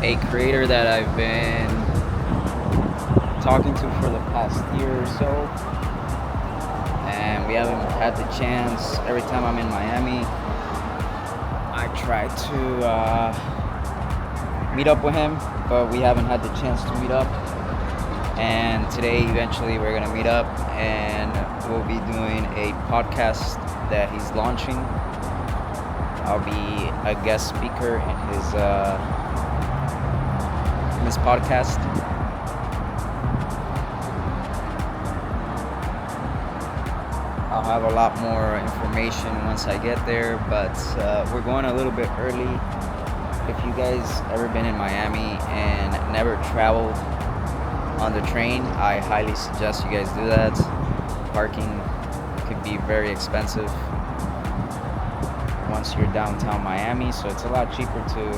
a creator that I've been talking to for the past year or so, and we haven't had the chance. Every time I'm in Miami, I try to meet up with him, but we haven't had the chance to meet up. And today, eventually, we're gonna meet up, and we'll be doing a podcast that he's launching. I'll be a guest speaker in his podcast. I'll have a lot more information once I get there, but we're going a little bit early. If you guys ever been in Miami and never traveled on the train, I highly suggest you guys do that. Parking could be very expensive once you're downtown Miami, so it's a lot cheaper to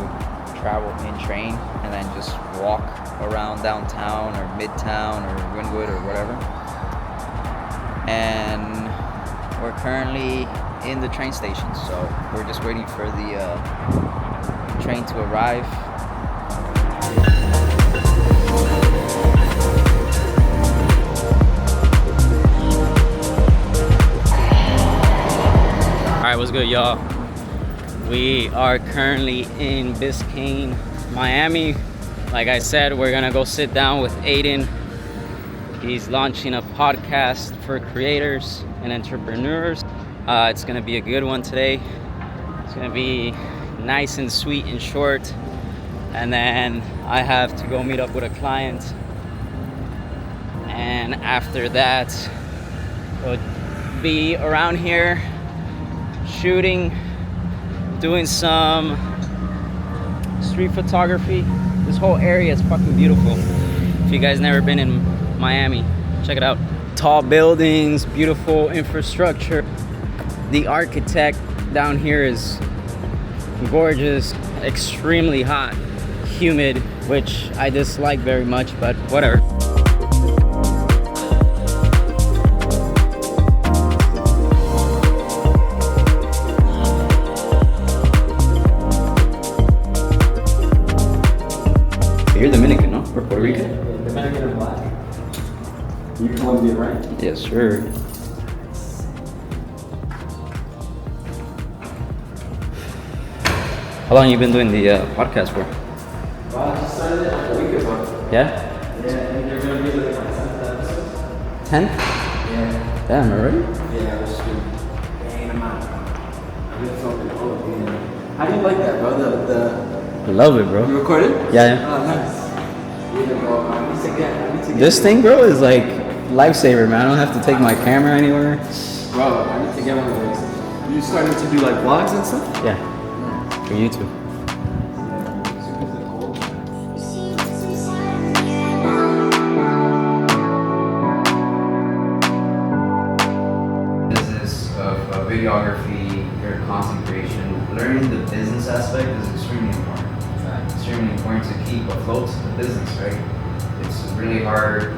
travel in train and then just walk around downtown or midtown or Wynwood or whatever. And we're currently in the train station, so we're just waiting for the train to arrive. Alright, what's good, y'all? We are currently in Biscayne, Miami. Like I said, we're gonna go sit down with Aiden. He's launching a podcast for creators and entrepreneurs. It's gonna be a good one today. It's gonna be nice and sweet and short. And then I have to go meet up with a client. And after that, we'll be around here shooting, doing some street photography. This whole area is fucking beautiful. If you guys never been in Miami, check it out. Tall buildings, beautiful infrastructure. The architect down here is gorgeous, extremely hot, humid, which I dislike very much, but whatever. You're Dominican, no? Or Puerto Rican? Yeah, Dominican and black. You're Colombian, right? Yes, sir. How long you been doing the podcast for? Well, I just started it like a week ago. Yeah? Yeah, and you're gonna be like my 10th episode. 10? Yeah. Damn, already? Yeah, I was just banging them out. I've been filming all of them. How do you like that, bro? I love it, bro. You recorded? Yeah. Oh, nice. Yeah, bro. I need to get This thing, bro, is like lifesaver, man. I don't have to take my camera anywhere. Bro, I need to get one of those. You starting to do like vlogs and stuff? Yeah, for YouTube. Business of videography, your content creation, learning the business aspect is extremely important. Extremely important to keep afloat the business, right? It's really hard.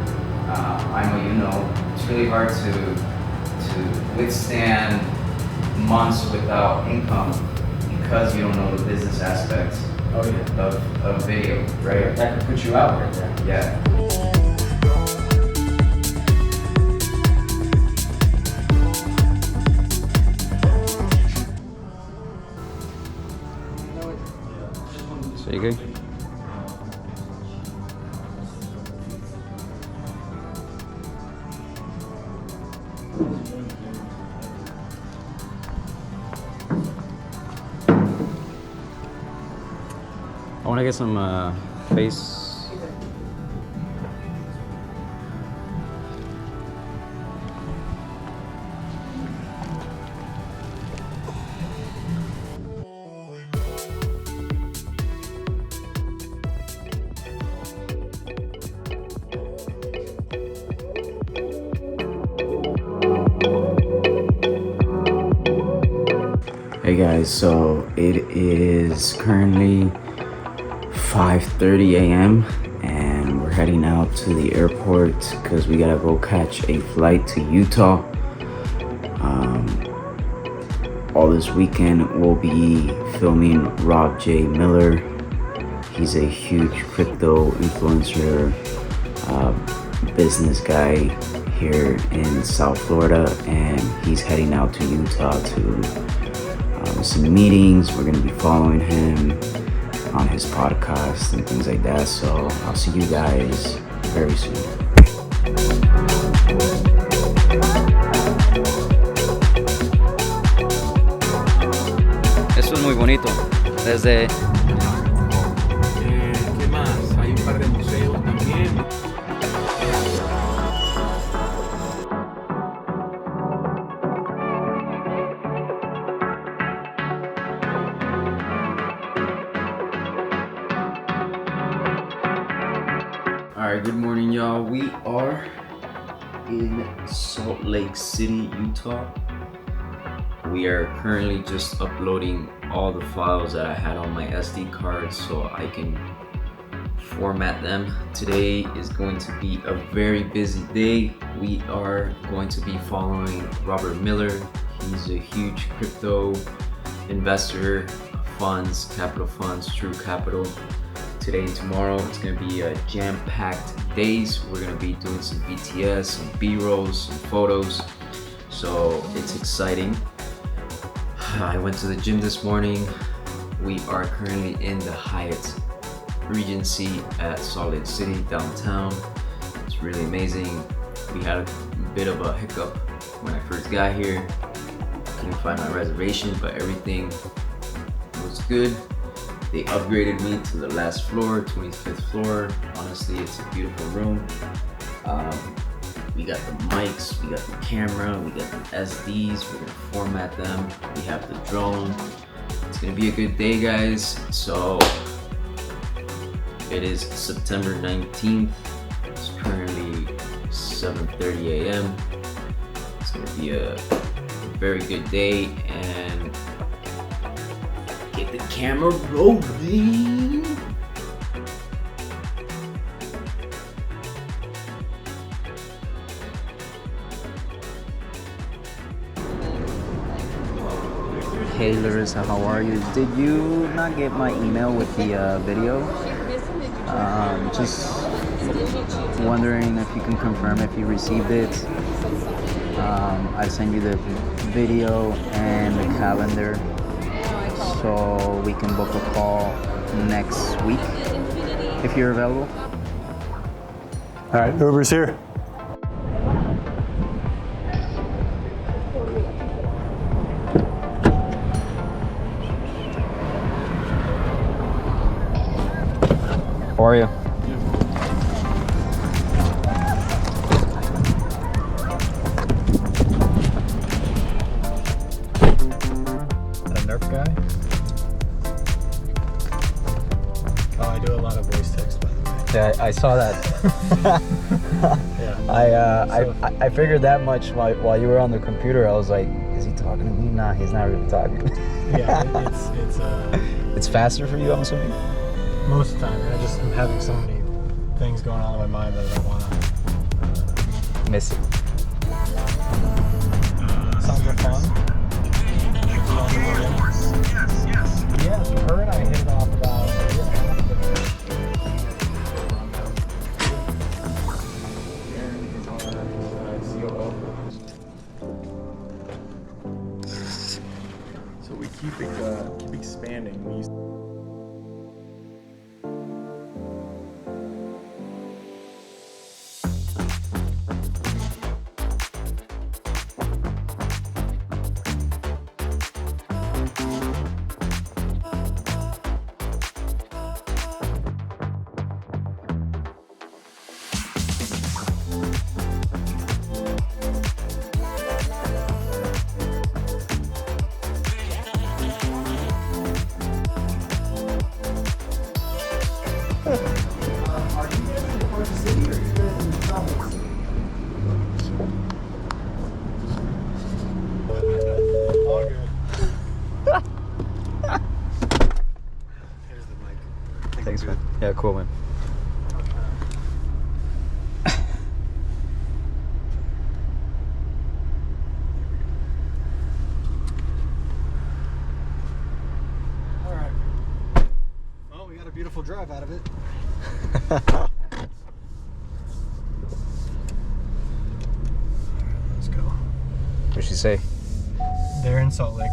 I know you know. It's really hard to withstand months without income because you don't know the business aspects of video, right? That could put you out right there. Yeah. So you good? I want to get some face. Hey guys, so it is currently 5:30 a.m. and we're heading out to the airport because we gotta go catch a flight to Utah. All this weekend we'll be filming Rob J. Miller He's a huge crypto influencer, business guy here in South Florida, and he's heading out to Utah to some meetings. We're going to be following him on his podcast and things like that. So I'll see you guys very soon. Eso es muy bonito. Desde ¿Qué más? Hay un par de museos también. Alright, good morning, y'all. We are in Salt Lake City, Utah. We are currently just uploading all the files that I had on my SD card so I can format them. Today is going to be a very busy day. We are going to be following Robert Miller. He's a huge crypto investor, funds, capital funds, True Capital. Today and tomorrow it's going to be a jam-packed days. We're going to be doing some BTS, some B-rolls, some photos. So it's exciting. I went to the gym this morning. We are currently in the Hyatt Regency at Salt Lake City downtown. It's really amazing. We had a bit of a hiccup when I first got here. Couldn't find my reservation, but everything was good. They upgraded me to the last floor, 25th floor. Honestly, it's a beautiful room. We got the mics, we got the camera, we got the SDs. We're gonna format them. We have the drone. It's gonna be a good day, guys. So it is September 19th. It's currently 7:30 a.m. It's gonna be a very good day, and get the camera rolling. Hey Larissa, how are you? Did you not get my email with the video? Just wondering if you can confirm if you received it. I sent you the video and the calendar so we can book a call next week if you're available. All right, Uber's here. How are you? A Nerf guy? Oh, I do a lot of voice text, by the way. Yeah, I saw that. Yeah. I figured that much while you were on the computer. I was like, is he talking to me? Nah, he's not really talking. Yeah, it's It's faster for you, I'm assuming? most of the time. I just am having so many things going on in my mind that I don't want to Miss it. Sounds like fun. Yes, her and I hit it off about a year and a half ago. So we keep expanding. All good. Here's the mic. Thanks, man. Yeah, cool, man. All right. Well, we got a beautiful beautiful drive out of it. Let's go. What'd she say? They're in Salt Lake.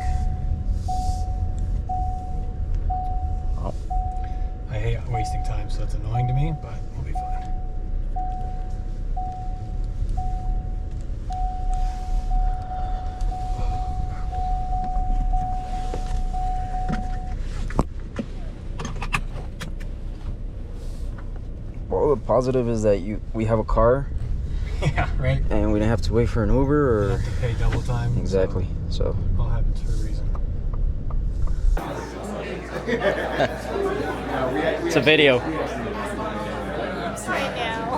Oh. I hate wasting time, so it's annoying to me, but we'll be fine. Well, the positive is that we have a car Yeah, right? and we didn't have to wait for an Uber You or have to pay double time. exactly. So So all happens for a reason. it's a video. Right now.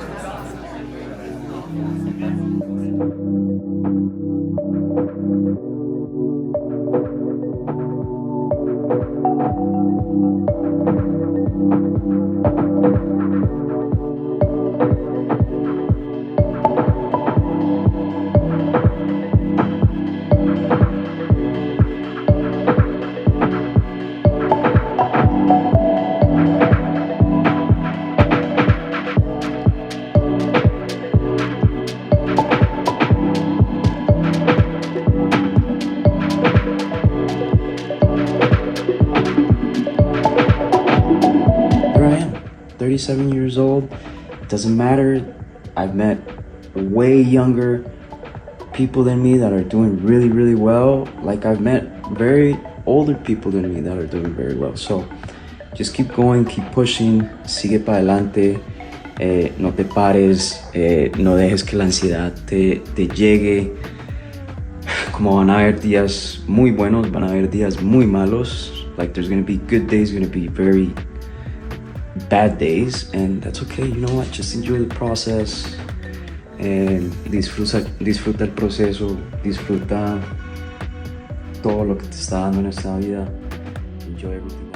Here I am, 37 years old. Doesn't matter. I've met way younger people than me that are doing really, really well. Like I've met very older people than me that are doing very well. So just keep going, keep pushing, sigue para adelante, no te pares, no dejes que la ansiedad te llegue. Como van a haber días muy buenos, van a haber días muy malos. Like there's gonna be good days, gonna be very bad days, and that's okay. You know what? Just enjoy the process. Disfruta el proceso, disfruta todo lo que te está dando en esta vida. Enjoy everything.